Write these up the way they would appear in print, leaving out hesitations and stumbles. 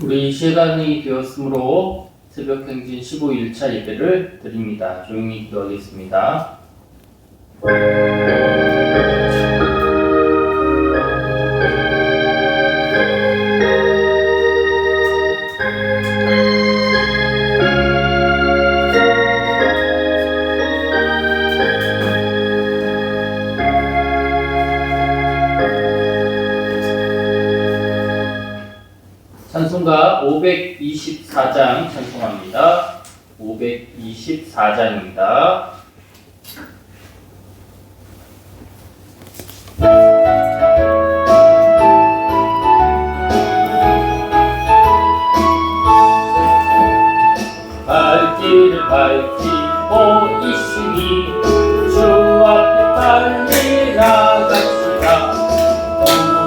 우리 시간이 되었으므로 새벽 행진 15일차 예배를 드립니다. 조용히 기도하겠습니다. 찬송가 524장 찬송합니다. 524장입니다. 발길을 밝히고 있으니 주 앞에 빨리 나갑시다.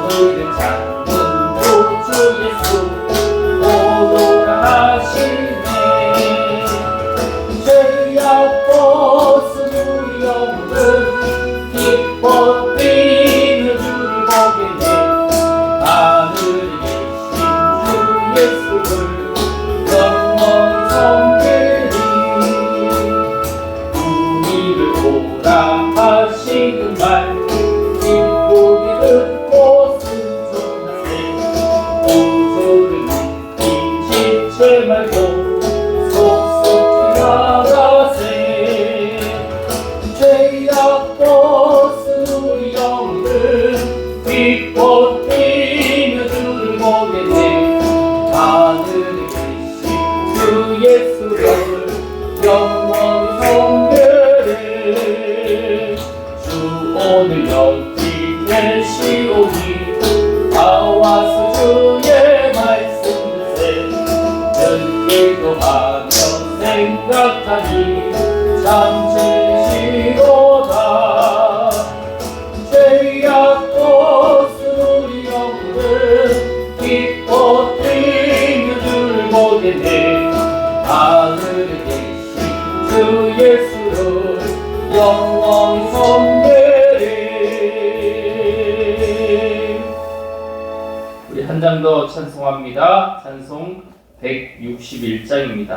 우리를 찾는 구주 예수 오노라 하시네. 죄악 벗은 우리 영혼은 기뻐 뛰는 주를 보겠네. 하늘에 계신 주 예수를 영원히 섬기리. 우리를 오라 하시는 말 기쁘게 듣고 순종하세. 구주를 믿긴 지체 말고 속속히 나가세. 죄악 벗은 우리 영혼은 기뻐 뛰며 주를 보겠네. 하늘에 계신 주 예수를 영원히 섬기리. 주 오늘 여기 계시오니 나와서 주의 말씀 듣세. 기도하며 생각하니 참 진실이로다. 죄악 벗은 우리 영혼은 기뻐 뛰며 주를 보겠네. 하늘에 계신 주 예수를 영원히 섬기리. 우리 한 장 더 찬송합니다. 찬송 161장입니다.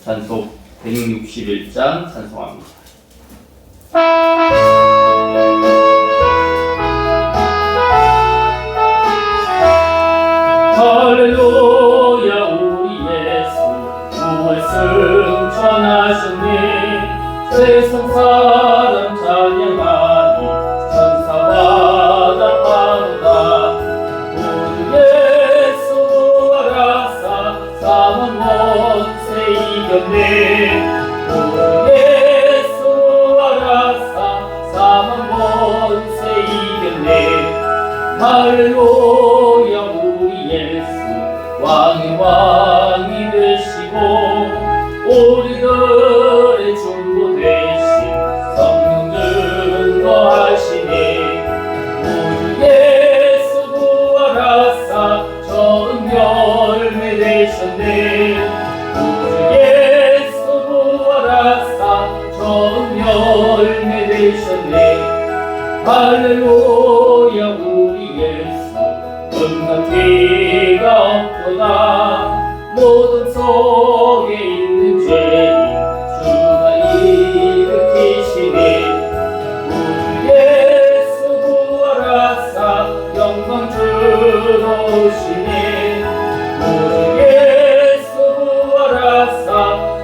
찬송 161장 찬송합니다. 할렐루야. 우리 예수 구원승 전하셨네. 세상 사람 찬양하니 천사마다 파도다. 우리 예수 알아서 사망 원세 이겼네. 우리 예수 알아서 사망 원세 이겼네. 할렐루야. 우리 예수 왕의 왕이 되시고 우리들의 중보 되신 성령 증거하시네. 우리 예수 부활하사 좋은 열매 되셨네. 우리 예수 부활하사 좋은 열매 되셨네. 할렐루야. 우리 예수 은강 피가 없도다. 모든 속에 있는 죄인 주가 일으키시네. 우리 예수 부활하사 영광 주로 오시네. 우리 예수 부활하사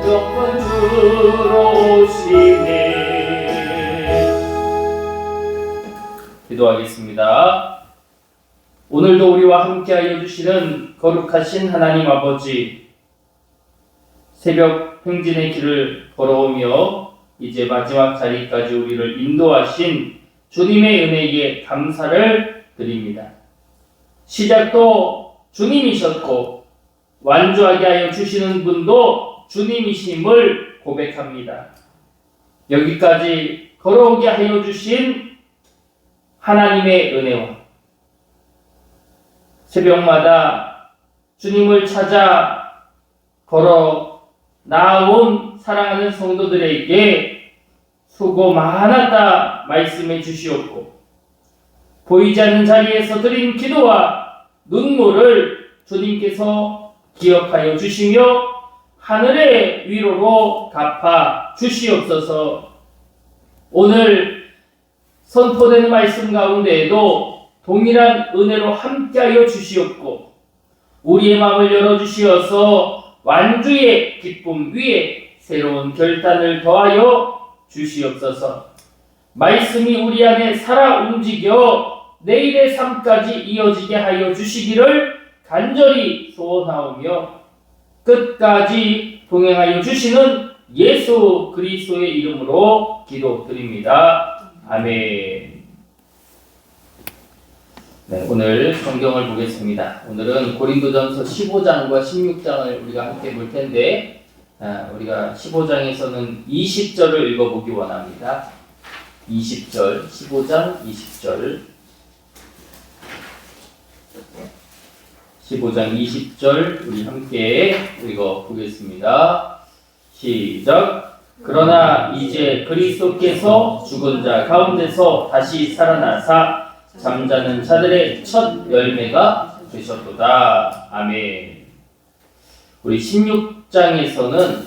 영광 주로 오시네. 기도하겠습니다. 오늘도 우리와 함께하여 주시는 거룩하신 하나님 아버지, 새벽 행진의 길을 걸어오며 이제 마지막 자리까지 우리를 인도하신 주님의 은혜에 감사를 드립니다. 시작도 주님이셨고 완주하게 하여 주시는 분도 주님이심을 고백합니다. 여기까지 걸어오게 하여 주신 하나님의 은혜와 새벽마다 주님을 찾아 걸어 나아온 사랑하는 성도들에게 수고 많았다 말씀해 주시옵고 보이지 않는 자리에서 드린 기도와 눈물을 주님께서 기억하여 주시며 하늘의 위로로 갚아 주시옵소서. 오늘 선포되는 말씀 가운데에도 동일한 은혜로 함께하여 주시옵고 우리의 마음을 열어주시어서 완주의 기쁨 위에 새로운 결단을 더하여 주시옵소서. 말씀이 우리 안에 살아 움직여 내일의 삶까지 이어지게 하여 주시기를 간절히 소원하오며 끝까지 동행하여 주시는 예수 그리스도의 이름으로 기도드립니다. 아멘. 네, 오늘 성경을 보겠습니다. 오늘은 고린도전서 15장과 16장을 우리가 함께 볼 텐데 우리가 15장에서는 20절을 읽어보기 원합니다. 20절, 15장 20절 15장 20절 우리 함께 읽어보겠습니다. 시작. 그러나 이제 그리스도께서 죽은 자 가운데서 다시 살아나사 잠자는 자들의 첫 열매가 되셨도다. 아멘. 우리 16장에서는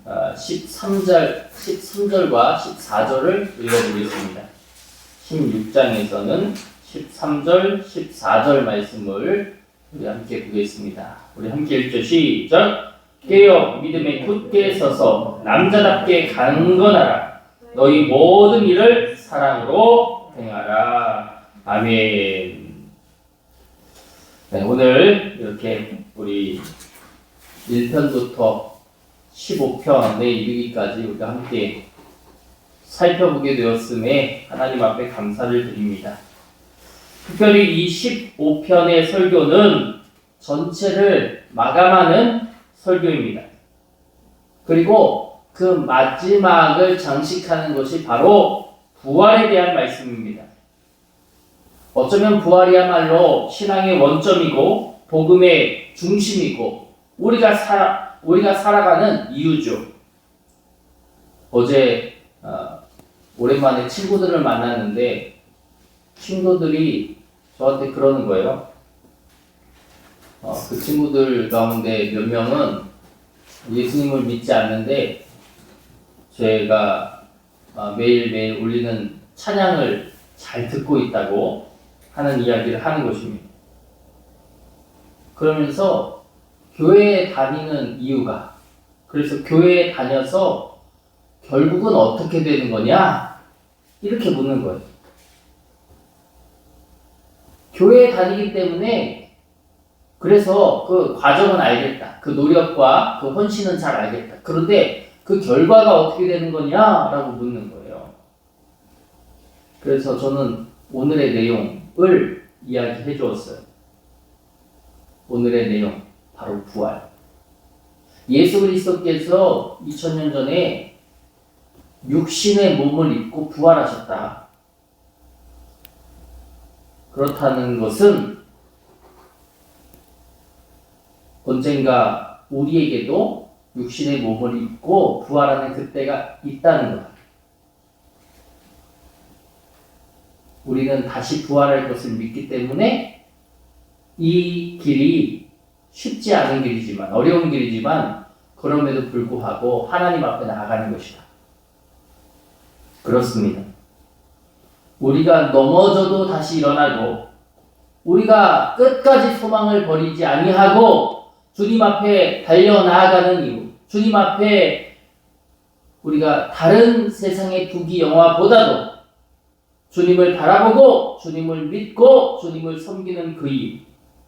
13절과 14절을 읽어보겠습니다. 16장에서는 13절, 14절 말씀을 우리 함께 보겠습니다. 우리 함께 읽죠. 시작. 깨어 믿음에 굳게 서서 남자답게 강건하라. 너희 모든 일을 사랑으로 행하라. 아멘. 네, 오늘 이렇게 우리 1편부터 15편에 이르기까지 우리가 함께 살펴보게 되었음에 하나님 앞에 감사를 드립니다. 특별히 이 15편의 설교는 전체를 마감하는 설교입니다. 그리고 그 마지막을 장식하는 것이 바로 부활에 대한 말씀입니다. 어쩌면 부활이야말로 신앙의 원점이고 복음의 중심이고 우리가 살아가는 이유죠. 어제 오랜만에 친구들을 만났는데 친구들이 저한테 그러는 거예요. 그 친구들 가운데 몇 명은 예수님을 믿지 않는데 제가 매일매일 올리는 찬양을 잘 듣고 있다고 하는 이야기를 하는 것입니다. 그러면서 교회에 다니는 이유가, 그래서 교회에 다녀서 결국은 어떻게 되는 거냐? 이렇게 묻는 거예요. 교회에 다니기 때문에 그래서 그 과정은 알겠다. 그 노력과 그 헌신은 잘 알겠다. 그런데 그 결과가 어떻게 되는 거냐라고 묻는 거예요. 그래서 저는 오늘의 내용을 이야기해 주었어요. 오늘의 내용, 바로 부활. 예수 그리스도께서 2000년 전에 육신의 몸을 입고 부활하셨다. 그렇다는 것은 언젠가 우리에게도 육신의 몸을 입고 부활하는 그때가 있다는 것. 우리는 다시 부활할 것을 믿기 때문에 이 길이 쉽지 않은 길이지만, 어려운 길이지만 그럼에도 불구하고 하나님 앞에 나아가는 것이다. 그렇습니다. 우리가 넘어져도 다시 일어나고 우리가 끝까지 소망을 버리지 아니하고 주님 앞에 달려나아가는 이유, 주님 앞에 우리가 다른 세상의 부귀 영화보다도 주님을 바라보고 주님을 믿고 주님을 섬기는 그 이유,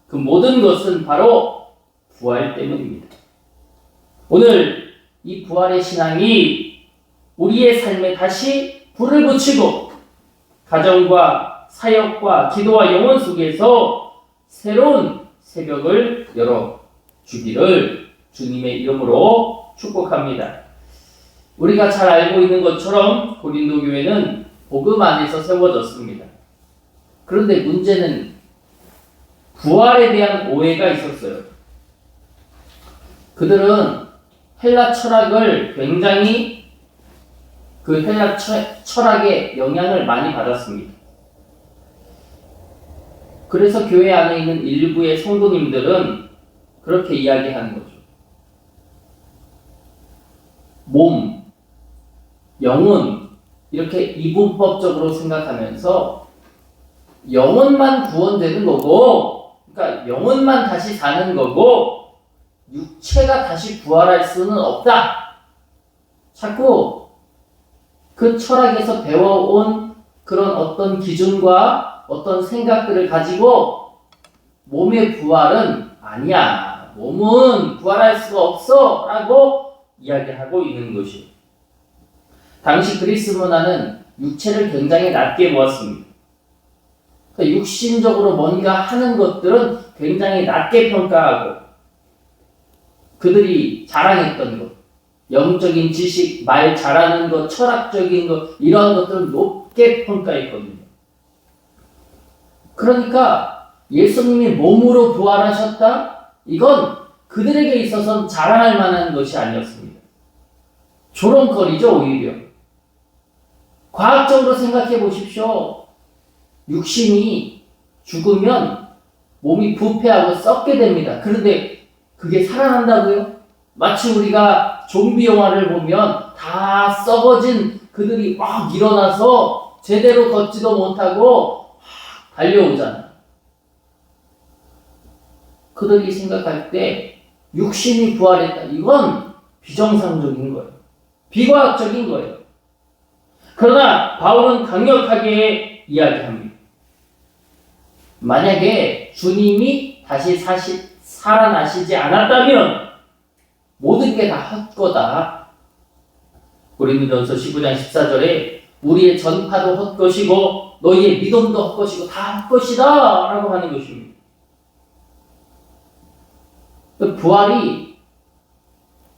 그 모든 것은 바로 부활 때문입니다. 오늘 이 부활의 신앙이 우리의 삶에 다시 불을 붙이고 가정과 사역과 기도와 영혼 속에서 새로운 새벽을 열어주기를 주님의 이름으로 축복합니다. 우리가 잘 알고 있는 것처럼 고린도 교회는 복음 안에서 세워졌습니다. 그런데 문제는 부활에 대한 오해가 있었어요. 그들은 헬라 철학을 굉장히 그 헬라 철학의 영향을 많이 받았습니다. 그래서 교회 안에 있는 일부의 성도님들은 그렇게 이야기하는 거죠. 몸, 영혼 이렇게 이분법적으로 생각하면서 영혼만 구원되는 거고, 그러니까 영혼만 다시 사는 거고 육체가 다시 부활할 수는 없다. 자꾸 그 철학에서 배워온 그런 어떤 기준과 어떤 생각들을 가지고 몸의 부활은 아니야, 몸은 부활할 수가 없어 라고 이야기하고 있는 것이, 당시 그리스 문화는 육체를 굉장히 낮게 보았습니다. 그러니까 육신적으로 뭔가 하는 것들은 굉장히 낮게 평가하고 그들이 자랑했던 것, 영적인 지식, 말 잘하는 것, 철학적인 것, 이러한 것들은 높게 평가했거든요. 그러니까 예수님이 몸으로 부활하셨다? 이건 그들에게 있어서는 자랑할 만한 것이 아니었습니다. 조롱거리죠, 오히려. 과학적으로 생각해 보십시오. 육신이 죽으면 몸이 부패하고 썩게 됩니다. 그런데 그게 살아난다고요? 마치 우리가 좀비 영화를 보면 다 썩어진 그들이 막 일어나서 제대로 걷지도 못하고 달려오잖아요. 그들이 생각할 때 육신이 부활했다. 이건 비정상적인 거예요. 비과학적인 거예요. 그러나 바울은 강력하게 이야기합니다. 만약에 주님이 다시 살아나시지 않았다면 모든 게 다 헛거다. 고린도전서 15장 14절에 우리의 전파도 헛것이고 너희의 믿음도 헛것이고 다 헛것이다 라고 하는 것입니다. 부활이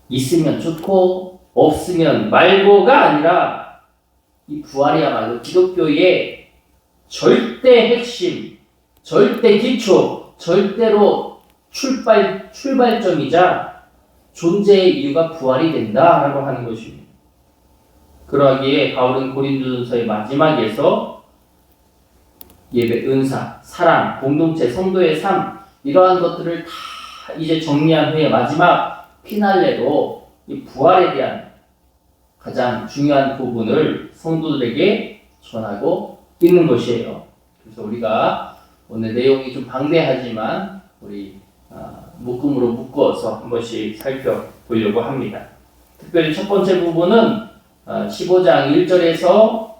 있으면 좋고 없으면 말고가 아니라 이 부활이야말로 기독교의 절대 핵심, 절대 기초, 절대로 출발점이자 존재의 이유가 부활이 된다라고 하는 것입니다. 그러하기에 바울은 고린도전서의 마지막에서 예배, 은사, 사랑, 공동체, 성도의 삶 이러한 것들을 다 이제 정리한 후에 마지막 피날레로 이 부활에 대한 가장 중요한 부분을 성도들에게 전하고 있는 것이에요. 그래서 우리가 오늘 내용이 좀 방대하지만 우리 묶음으로 묶어서 한 번씩 살펴보려고 합니다. 특별히 첫 번째 부분은 15장 1절에서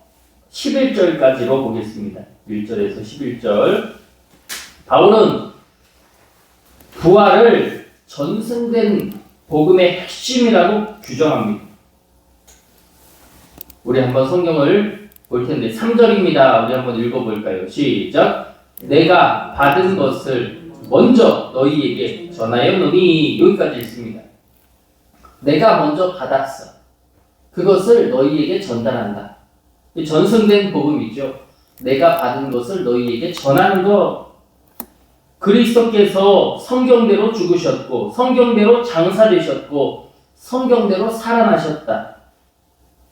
11절까지로 보겠습니다. 1절에서 11절. 바울은 부활을 전승된 복음의 핵심이라고 규정합니다. 우리 한번 성경을 볼 텐데 3절입니다. 우리 한번 읽어볼까요? 시작. 내가 받은 것을 먼저 너희에게 전하였노니, 여기까지 있습니다. 내가 먼저 받았어. 그것을 너희에게 전달한다. 전승된 복음이죠. 내가 받은 것을 너희에게 전하는 것. 그리스도께서 성경대로 죽으셨고 성경대로 장사되셨고 성경대로 살아나셨다.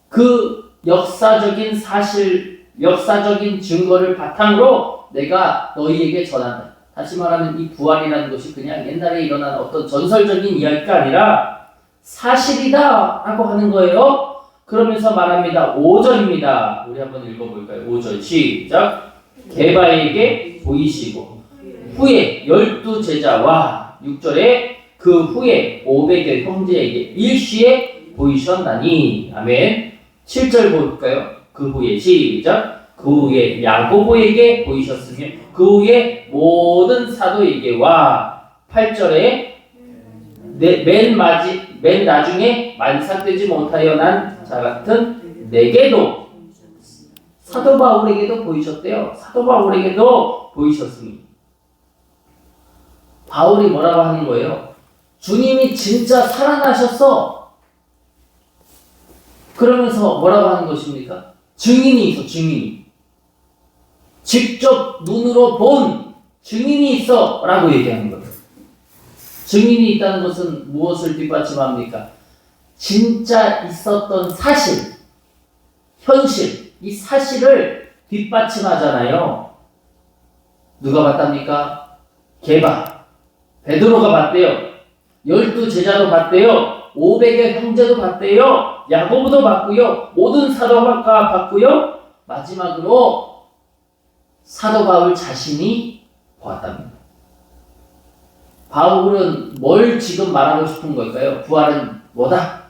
그 역사적인 사실, 역사적인 증거를 바탕으로 내가 너희에게 전한다. 다시 말하면 이 부활이라는 것이 그냥 옛날에 일어난 어떤 전설적인 이야기가 아니라 사실이다 라고 하는 거예요. 그러면서 말합니다. 5절입니다. 우리 한번 읽어볼까요? 5절 시작. 게바에게 보이시고 후에 12제자와 6절에 그 후에 500여 형제에게 일시에 보이셨나니. 아멘. 7절 볼까요? 그 후에 시작. 그 후에 야고보에게 보이셨으며 그 후에 모든 사도에게와 8절에 맨 나중에 만삭되지 못하여 난 자 같은 내게도, 사도 바울에게도 보이셨대요. 사도 바울에게도 보이셨으니. 바울이 뭐라고 하는 거예요? 주님이 진짜 살아나셨어. 그러면서 뭐라고 하는 것입니까? 증인이 있어, 증인이. 직접 눈으로 본 증인이 있어 라고 얘기하는 거예요. 증인이 있다는 것은 무엇을 뒷받침합니까? 진짜 있었던 사실, 현실, 이 사실을 뒷받침하잖아요. 누가 봤답니까? 개바. 베드로가 봤대요. 12제자도 봤대요. 500의 형제도 봤대요. 야고보도 봤고요. 모든 사도가 봤고요. 마지막으로 사도 바울 자신이 보았답니다. 바울은 뭘 지금 말하고 싶은 걸까요? 부활은 뭐다?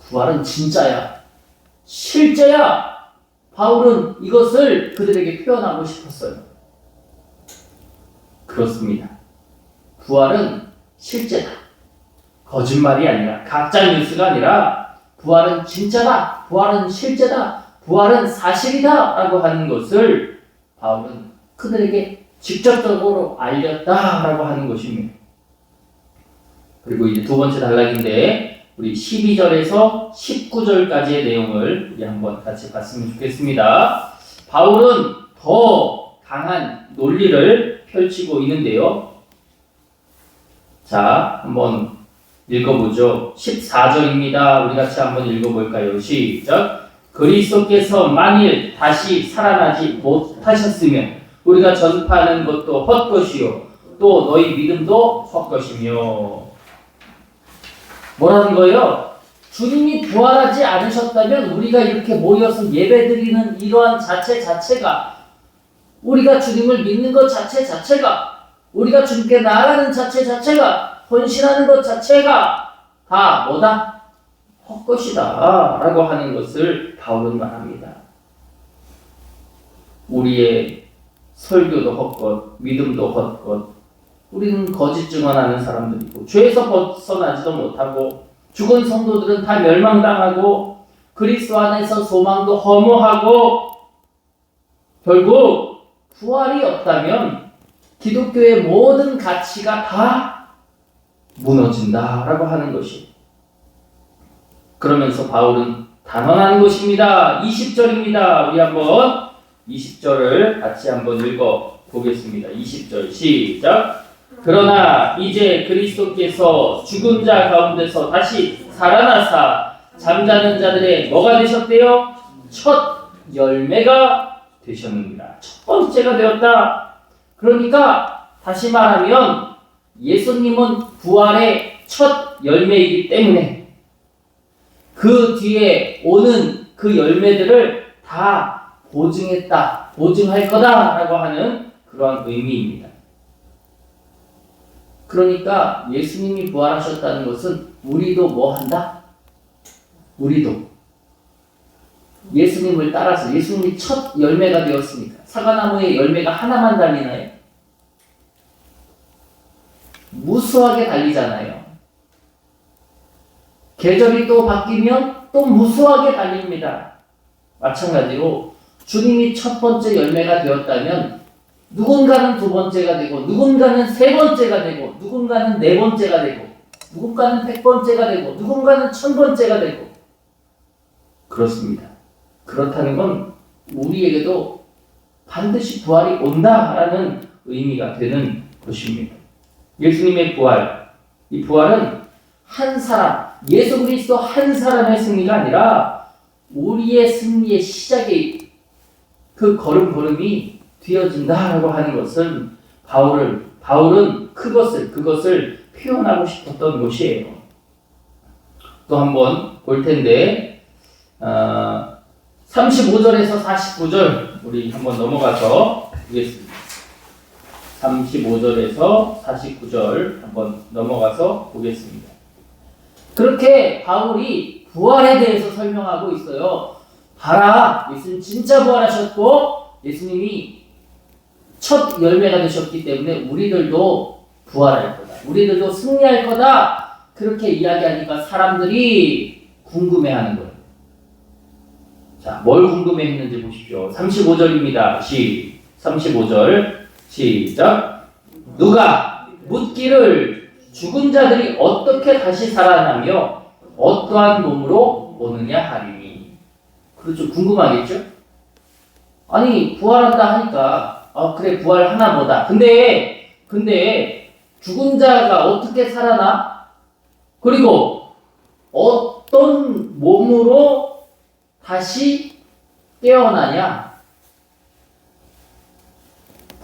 부활은 진짜야. 실제야. 바울은 이것을 그들에게 표현하고 싶었어요. 그렇습니다. 부활은 실제다. 거짓말이 아니라, 가짜 뉴스가 아니라 부활은 진짜다. 부활은 실제다. 부활은 사실이다. 라고 하는 것을 바울은 그들에게 직접적으로 알렸다라고 하는 것입니다. 그리고 이제 두 번째 단락인데 우리 12절에서 19절까지의 내용을 우리 한번 같이 봤으면 좋겠습니다. 바울은 더 강한 논리를 펼치고 있는데요. 자, 한번 읽어보죠. 14절입니다. 우리 같이 한번 읽어볼까요? 시작. 그리스도께서 만일 다시 살아나지 못하셨으면 우리가 전파하는 것도 헛것이요 또 너희 믿음도 헛것이며. 뭐라는 거예요? 주님이 부활하지 않으셨다면 우리가 이렇게 모여서 예배드리는 이러한 자체가, 우리가 주님을 믿는 것 자체가, 우리가 주님께 나아가는 자체가, 헌신하는 것 자체가 다 뭐다? 헛것이다 라고 하는 것을 바울은 말합니다. 우리의 설교도 헛것, 믿음도 헛것, 우리는 거짓 증언하는 사람들이고 죄에서 벗어나지도 못하고 죽은 성도들은 다 멸망당하고 그리스도 안에서 소망도 허무하고 결국 부활이 없다면 기독교의 모든 가치가 다 무너진다라고 하는 것이. 그러면서 바울은 단언하는 것입니다. 20절입니다. 우리 한번 20절을 같이 한번 읽어보겠습니다. 20절 시작. 그러나 이제 그리스도께서 죽은 자 가운데서 다시 살아나사 잠자는 자들의 뭐가 되셨대요? 첫 열매가 되셨느니라. 첫 번째가 되었다. 그러니까 다시 말하면 예수님은 부활의 첫 열매이기 때문에 그 뒤에 오는 그 열매들을 다 보증했다, 보증할 거다라고 하는 그러한 의미입니다. 그러니까 예수님이 부활하셨다는 것은 우리도 뭐 한다? 우리도 예수님을 따라서, 예수님이 첫 열매가 되었으니까. 사과나무에 열매가 하나만 달리나요? 무수하게 달리잖아요. 계절이 또 바뀌면 또 무수하게 달립니다. 마찬가지로 주님이 첫 번째 열매가 되었다면 누군가는 두 번째가 되고, 누군가는 세 번째가 되고, 누군가는 네 번째가 되고, 누군가는 100번째가 되고, 누군가는 1000번째가 되고. 그렇습니다. 그렇다는 건 우리에게도 반드시 부활이 온다라는 의미가 되는 것입니다. 예수님의 부활, 이 부활은 한 사람, 예수 그리스도 한 사람의 승리가 아니라 우리의 승리의 시작의 그 걸음걸음이 되어진다라고 하는 것은 바울은 그것을 표현하고 싶었던 것이에요. 또 한번 볼 텐데 35절에서 49절 우리 한번 넘어가서 보겠습니다. 35절에서 49절 한번 넘어가서 보겠습니다. 그렇게 바울이 부활에 대해서 설명하고 있어요. 봐라, 예수님 진짜 부활하셨고 예수님이 첫 열매가 되셨기 때문에 우리들도 부활할 거다, 우리들도 승리할 거다, 그렇게 이야기하니까 사람들이 궁금해하는 거예요. 자, 뭘 궁금해했는지 보십시오. 35절입니다. 35절 시작. 누가 묻기를 죽은 자들이 어떻게 다시 살아나며 어떠한 몸으로 오느냐 하리니. 그렇죠. 궁금하겠죠? 아니 부활한다 하니까 그래 부활하나 보다. 근데 죽은 자가 어떻게 살아나? 그리고 어떤 몸으로 다시 깨어나냐?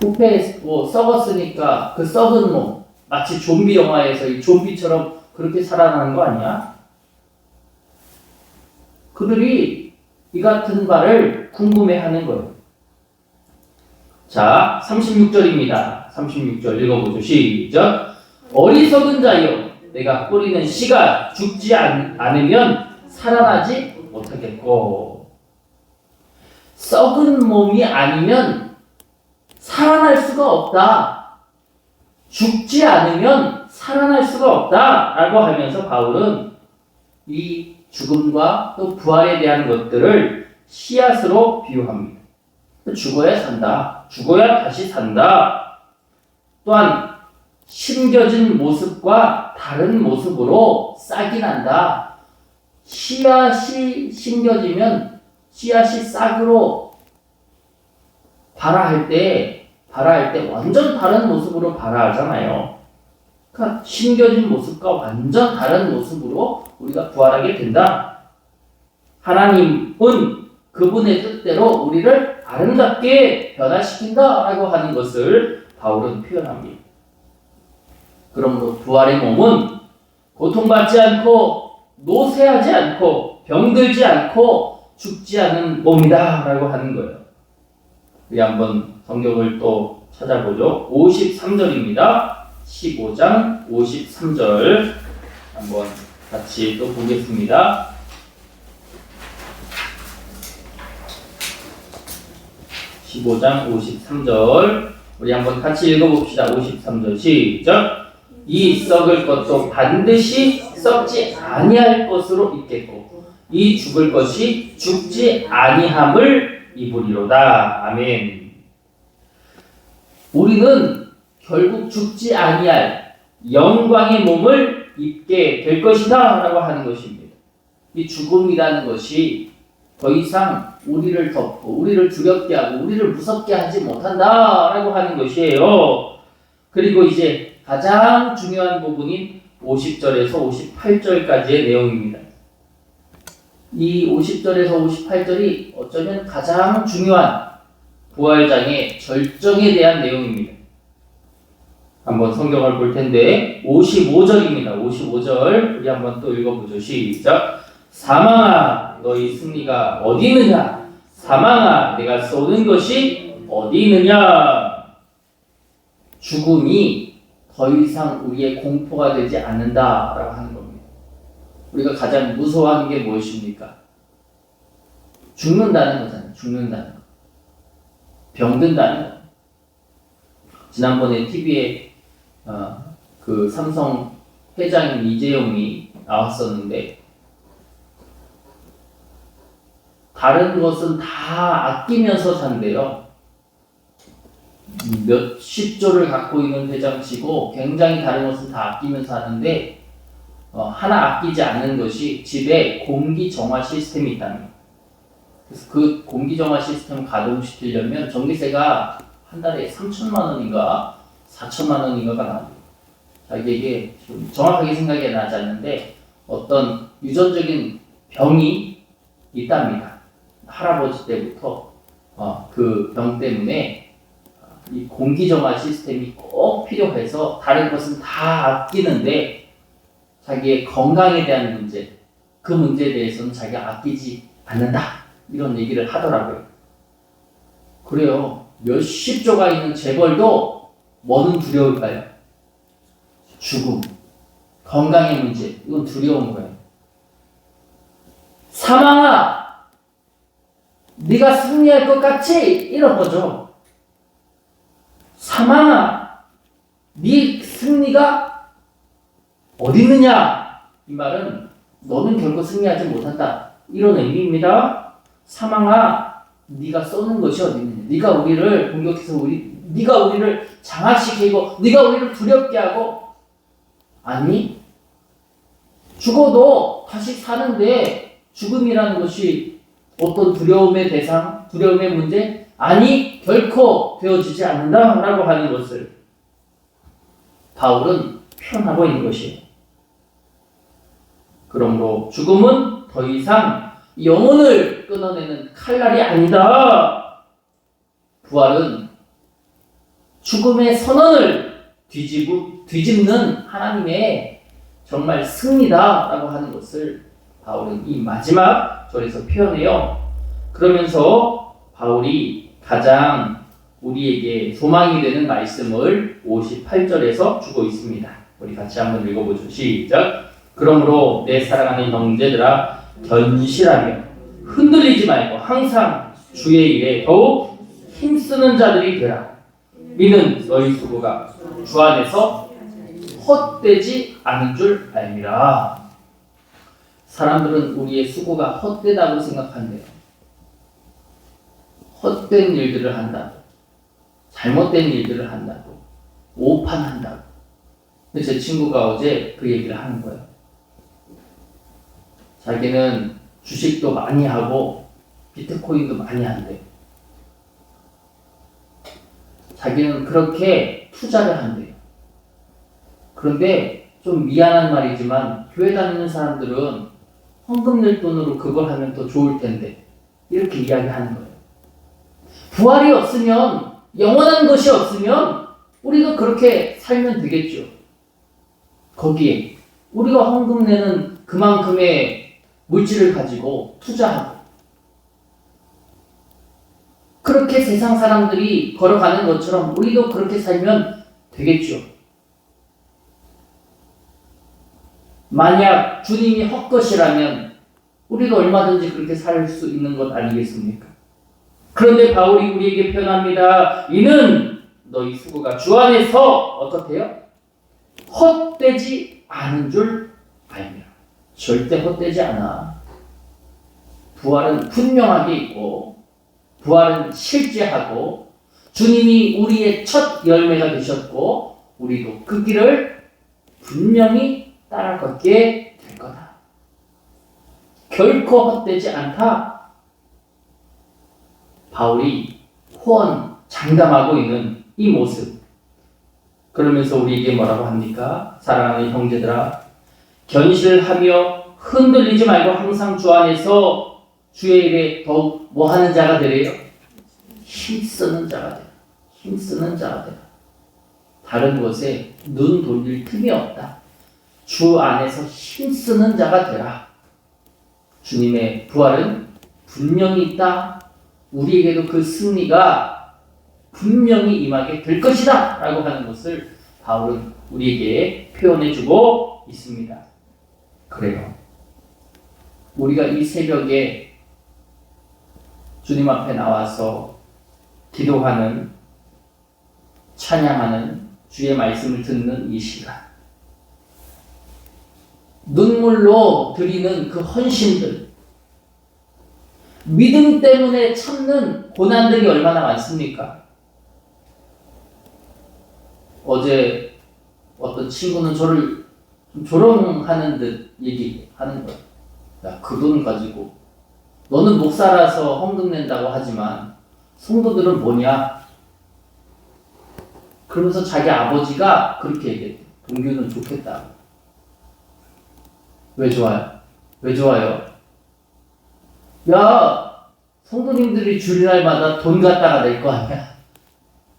부패했고 썩었으니까 그 썩은 몸, 마치 좀비 영화에서 이 좀비처럼 그렇게 살아나는 거 아니야? 그들이 이 같은 바를 궁금해하는 거예요. 자, 36절입니다. 36절 읽어보죠. 시작. 어리석은 자여, 내가 뿌리는 씨가 죽지 않으면 살아나지 못하겠고, 썩은 몸이 아니면 살아날 수가 없다. 죽지 않으면 살아날 수가 없다. 라고 하면서 바울은 이 죽음과 또 부활에 대한 것들을 씨앗으로 비유합니다. 죽어야 산다. 죽어야 다시 산다. 또한 심겨진 모습과 다른 모습으로 싹이 난다. 씨앗이 심겨지면 씨앗이 싹으로 발아할 때 완전 다른 모습으로 발아하잖아요. 그러니까 심겨진 모습과 완전 다른 모습으로 우리가 부활하게 된다. 하나님은 그분의 뜻대로 우리를 아름답게 변화시킨다라고 하는 것을 바울은 표현합니다. 그러므로 부활의 몸은 고통받지 않고 노쇠하지 않고 병들지 않고 죽지 않은 몸이다라고 하는 거예요. 우리 한번 성경을 또 찾아보죠. 53절입니다. 15장 53절 한번 같이 또 보겠습니다. 15장 53절 우리 한번 같이 읽어봅시다. 53절 시작. 이 썩을 것도 반드시 썩지 아니할 것으로 있겠고 이 죽을 것이 죽지 아니함을 입으리로다. 아멘. 우리는 결국 죽지 아니할 영광의 몸을 입게 될 것이다 라고 하는 것입니다. 이 죽음이라는 것이 더 이상 우리를 덮고 우리를 두렵게 하고 우리를 무섭게 하지 못한다 라고 하는 것이에요. 그리고 이제 가장 중요한 부분인 50절에서 58절까지의 내용입니다. 이 50절에서 58절이 어쩌면 가장 중요한 부활장의 절정에 대한 내용입니다. 한번 성경을 볼 텐데 55절입니다. 55절 우리 한번 또 읽어보죠. 시작. 사망아 너희 승리가 어디 있느냐? 사망아 내가 쏘는 것이 어디 있느냐? 죽음이 더 이상 우리의 공포가 되지 않는다라고 하는 겁니다. 우리가 가장 무서워하는 게 무엇입니까? 죽는다는 거잖아요. 죽는다는 거. 병든다는 거. 지난번에 TV에 그 삼성 회장인 이재용이 나왔었는데 다른 것은 다 아끼면서 산대요. 몇십 조를 갖고 있는 회장치고 굉장히 다른 것은 다 아끼면서 하는데 하나 아끼지 않는 것이 집에 공기 정화 시스템이 있다는 거예요. 그래서 그 공기 정화 시스템을 가동시키려면 전기세가 한 달에 3천만 원인가 4천만 원인가가 나옵니다. 자기에게 좀 정확하게 생각이 나지 않는데 어떤 유전적인 병이 있답니다. 할아버지 때부터 그 병 때문에 이 공기 정화 시스템이 꼭 필요해서 다른 것은 다 아끼는데 자기의 건강에 대한 문제, 그 문제에 대해서는 자기가 아끼지 않는다. 이런 얘기를 하더라고요. 그래요. 몇십 조가 있는 재벌도 뭐는 두려울까요? 죽음, 건강의 문제, 이건 두려운 거예요. 사망아, 네가 승리할 것 같지? 이런 거죠. 사망아, 네 승리가 어디 있느냐? 이 말은 너는 결코 승리하지 못한다. 이런 의미입니다. 사망아, 네가 쏘는 것이 어디 있느냐? 네가 우리를 공격해서 네가 우리를 장악시키고 네가 우리를 두렵게 하고 아니 죽어도 다시 사는데 죽음이라는 것이 어떤 두려움의 대상, 두려움의 문제? 아니 결코 되어지지 않는다라고 하는 것을 바울은 표현하고 있는 것이에요. 그러므로 죽음은 더 이상 영혼을 끊어내는 칼날이 아니다. 부활은 죽음의 선언을 뒤집는 하나님의 정말 승리다라고 하는 것을 바울은 이 마지막 절에서 표현해요. 그러면서 바울이 가장 우리에게 소망이 되는 말씀을 58절에서 주고 있습니다. 우리 같이 한번 읽어보죠. 시작. 그러므로 내 사랑하는 형제들아 견실하며 흔들리지 말고 항상 주의 일에 더욱 힘쓰는 자들이 되라. 이는 너희 수고가 주 안에서 헛되지 않은 줄 알미라. 사람들은 우리의 수고가 헛되다고 생각한대요. 헛된 일들을 한다고, 잘못된 일들을 한다고, 오판한다고. 근데 제 친구가 어제 그 얘기를 하는 거예요. 자기는 주식도 많이 하고 비트코인도 많이 한대요. 자기는 그렇게 투자를 한대요. 그런데 좀 미안한 말이지만 교회 다니는 사람들은 헌금 낼 돈으로 그걸 하면 더 좋을 텐데 이렇게 이야기하는 거예요. 부활이 없으면, 영원한 것이 없으면 우리도 그렇게 살면 되겠죠. 거기에 우리가 헌금 내는 그만큼의 물질을 가지고 투자하고 그렇게 세상 사람들이 걸어가는 것처럼 우리도 그렇게 살면 되겠죠. 만약 주님이 헛것이라면 우리도 얼마든지 그렇게 살 수 있는 것 아니겠습니까? 그런데 바울이 우리에게 표현합니다. 이는 너희 수고가 주 안에서 어떻대요? 헛되지 않은 줄 알미라. 절대 헛되지 않아. 부활은 분명하게 있고 부활은 실제하고 주님이 우리의 첫 열매가 되셨고 우리도 그 길을 분명히 따라 걷게 될 거다. 결코 헛되지 않다. 바울이 장담하고 있는 이 모습. 그러면서 우리에게 뭐라고 합니까? 사랑하는 형제들아, 견실하며 흔들리지 말고 항상 주 안에서 주의 일에 더욱 뭐 하는 자가 되래요? 힘쓰는 자가 되라. 힘쓰는 자가 되라. 다른 곳에 눈 돌릴 틈이 없다. 주 안에서 힘쓰는 자가 되라. 주님의 부활은 분명히 있다. 우리에게도 그 승리가 분명히 임하게 될 것이다 라고 하는 것을 바울은 우리에게 표현해주고 있습니다. 그래요. 우리가 이 새벽에 주님 앞에 나와서 기도하는, 찬양하는, 주의 말씀을 듣는 이 시간, 눈물로 드리는 그 헌신들, 믿음 때문에 참는 고난들이 얼마나 많습니까? 어제 어떤 친구는 저를 좀 조롱하는 듯 얘기하는 거예요. 야, 그 돈 가지고 너는 목사라서 헌금 낸다고 하지만 성도들은 뭐냐? 그러면서 자기 아버지가 그렇게 얘기해요. 동규는 좋겠다. 왜 좋아요? 왜 좋아요? 야, 성도님들이 주일날마다 돈 갖다가 낼 거 아니야?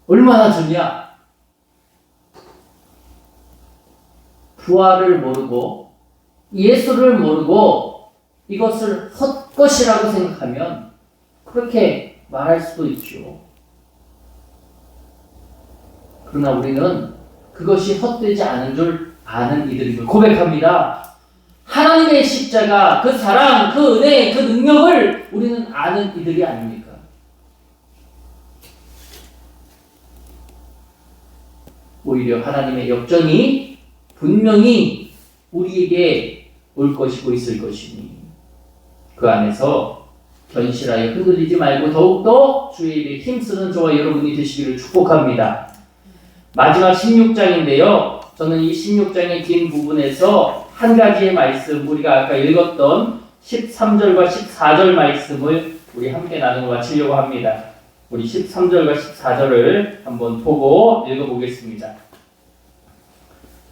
얼마나 좋냐? 부활을 모르고 예수를 모르고 이것을 헛것이라고 생각하면 그렇게 말할 수도 있죠. 그러나 우리는 그것이 헛되지 않은 줄 아는 이들임을 고백합니다. 하나님의 십자가, 그 사랑, 그 은혜, 그 능력을 우리는 아는 이들이 아닙니까? 오히려 하나님의 역정이 분명히 우리에게 올 것이고 있을 것이니 그 안에서 견실하여 흔들리지 말고 더욱더 주의 일에 힘쓰는 저와 여러분이 되시기를 축복합니다. 마지막 16장인데요. 저는 이 16장의 긴 부분에서 한 가지의 말씀, 우리가 아까 읽었던 13절과 14절 말씀을 우리 함께 나누어 마치려고 합니다. 우리 13절과 14절을 한번 보고 읽어보겠습니다.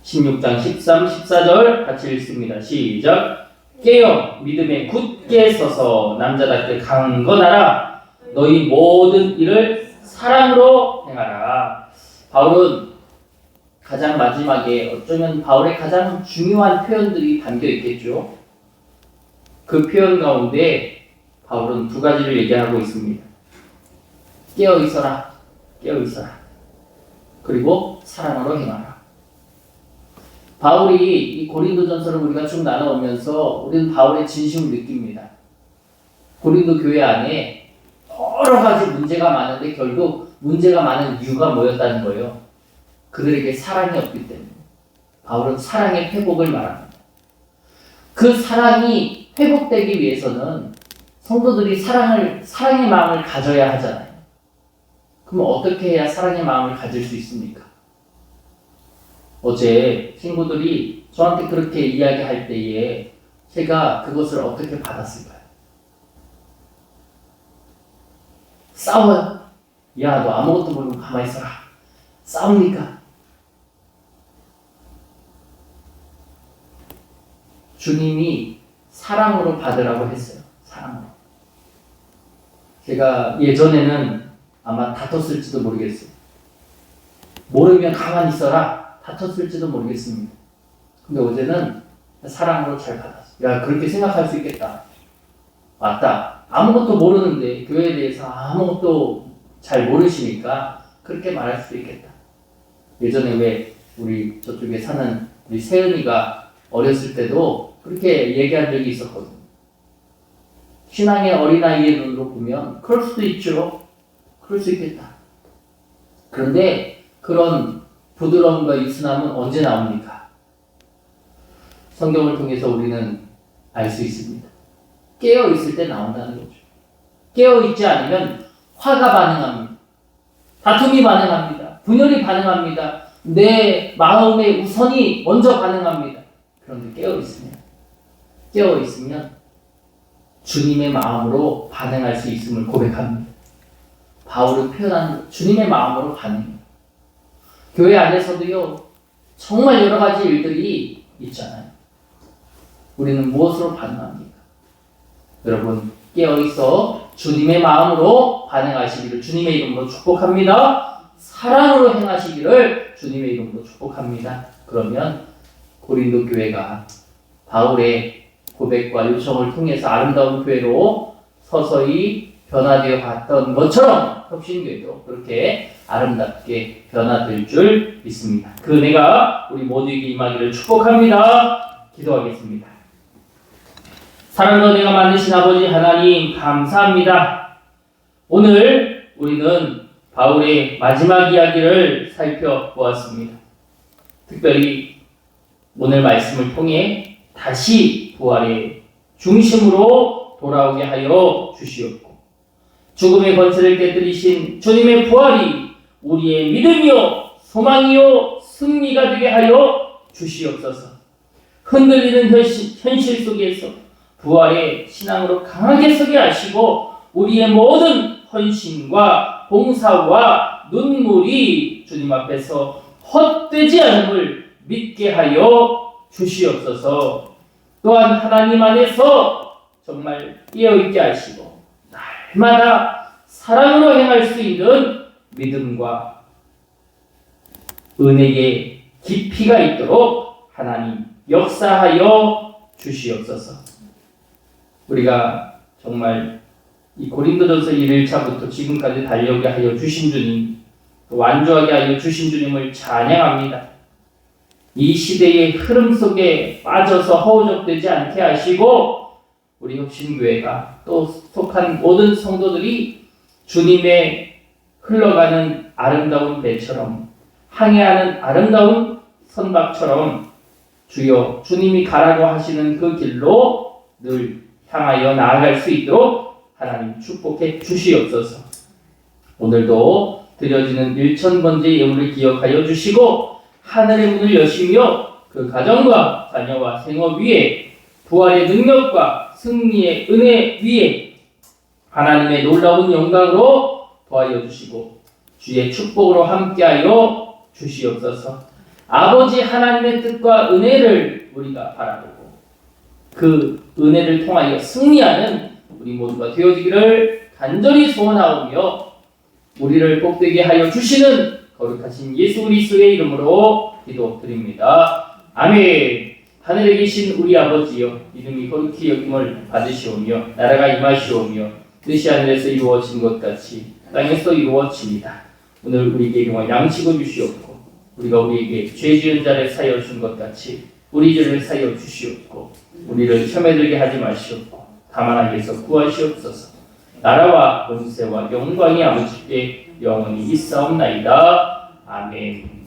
16장 13, 14절 같이 읽습니다. 시작. 깨어 믿음에 굳게 서서 남자답게 강건하라. 너희 모든 일을 사랑으로 행하라. 바울은 가장 마지막에 어쩌면 바울의 가장 중요한 표현들이 담겨 있겠죠. 그 표현 가운데 바울은 두 가지를 얘기하고 있습니다. 깨어 있어라, 깨어 있어라. 그리고 사랑으로 행하라. 바울이 이 고린도전서를 우리가 쭉 나눠오면서 우리는 바울의 진심을 느낍니다. 고린도 교회 안에 여러 가지 문제가 많은데 결국 문제가 많은 이유가 뭐였다는 거예요. 그들에게 사랑이 없기 때문에. 바울은 사랑의 회복을 말합니다. 그 사랑이 회복되기 위해서는 성도들이 사랑의 마음을 가져야 하잖아요. 그럼 어떻게 해야 사랑의 마음을 가질 수 있습니까? 어제 친구들이 저한테 그렇게 이야기할 때에 제가 그것을 어떻게 받았을까요? 싸워요. 야, 너 아무것도 모르고 가만히 있어라. 싸웁니까? 주님이 사랑으로 받으라고 했어요. 사랑으로. 제가 예전에는 아마 다퉜을지도 모르겠어요. 모르면 가만히 있어라. 다퉜을지도 모르겠습니다. 근데 어제는 사랑으로 잘 받았어요. 야, 그렇게 생각할 수 있겠다. 맞다. 아무것도 모르는데 교회에 대해서 아무것도 잘 모르시니까 그렇게 말할 수도 있겠다. 예전에 왜 우리 저쪽에 사는 우리 세은이가 어렸을 때도 그렇게 얘기한 적이 있었거든요. 신앙의 어린아이의 눈으로 보면 그럴 수도 있죠. 그럴 수 있겠다. 그런데 그런 부드러움과 유순함은 언제 나옵니까? 성경을 통해서 우리는 알 수 있습니다. 깨어 있을 때 나온다는 거죠. 깨어 있지 않으면 화가 반응합니다. 다툼이 반응합니다. 분열이 반응합니다. 내 마음의 우선이 먼저 반응합니다. 그런데 깨어 있으면 주님의 마음으로 반응할 수 있음을 고백합니다. 바울은 표현한 주님의 마음으로 반응해요. 교회 안에서도요, 정말 여러 가지 일들이 있잖아요. 우리는 무엇으로 반응합니까? 여러분, 깨어있어 주님의 마음으로 반응하시기를 주님의 이름으로 축복합니다. 사랑으로 행하시기를 주님의 이름으로 축복합니다. 그러면 고린도 교회가 바울의 고백과 요청을 통해서 아름다운 교회로 서서히 변화되어 갔던 것처럼 혁신교회도 그렇게 아름답게 변화될 줄 믿습니다. 그 은혜가 우리 모두에게 임하기를 축복합니다. 기도하겠습니다. 사랑과 은혜가 많으신 아버지 하나님 감사합니다. 오늘 우리는 바울의 마지막 이야기를 살펴보았습니다. 특별히 오늘 말씀을 통해 다시 부활의 중심으로 돌아오게 하여 주시옵고 죽음의 권세를 깨뜨리신 주님의 부활이 우리의 믿음이요 소망이요 승리가 되게 하여 주시옵소서. 흔들리는 현실 속에서 부활의 신앙으로 강하게 서게 하시고 우리의 모든 헌신과 봉사와 눈물이 주님 앞에서 헛되지 않음을 믿게 하여 주시옵소서. 또한 하나님 안에서 정말 깨어있게 하시고 날마다 사랑으로 행할 수 있는 믿음과 은혜의 깊이가 있도록 하나님 역사하여 주시옵소서. 우리가 정말 이 고린도전서 1일차부터 지금까지 달려오게 하여 주신 주님, 또 완주하게 하여 주신 주님을 찬양합니다. 이 시대의 흐름 속에 빠져서 허우적되지 않게 하시고 우리 혁신교회가 또 속한 모든 성도들이 주님의 흘러가는 아름다운 배처럼 항해하는 아름다운 선박처럼 주여 주님이 가라고 하시는 그 길로 늘 향하여 나아갈 수 있도록 하나님 축복해 주시옵소서. 오늘도 드려지는 1,000번째 예물을 기억하여 주시고 하늘의 문을 여시며 그 가정과 자녀와 생업 위에 부활의 능력과 승리의 은혜 위에 하나님의 놀라운 영광으로 도와여 주시고 주의 축복으로 함께하여 주시옵소서. 아버지 하나님의 뜻과 은혜를 우리가 바라보고 그 은혜를 통하여 승리하는 우리 모두가 되어지기를 간절히 소원하오며 우리를 복되게 하여 주시는 거룩하신 예수 그리스도의 이름으로 기도드립니다. 아멘. 하늘에 계신 우리 아버지여, 이름이 거룩히 여김을 받으시오며 나라가 임하시오며 뜻이 하늘에서 이루어진 것 같이 땅에서 이루어집니다. 오늘 우리에게 일용할 양식을 주시옵고 우리가 우리에게 죄 지은 자를 사하여 준 것 같이 우리 죄를 사하여 주시옵고 우리를 시험에 들게 하지 마시옵고 다만 악에서 구하시옵소서. 나라와 권세와 영광이 아버지께 영원히 있사옵나이다. 아멘.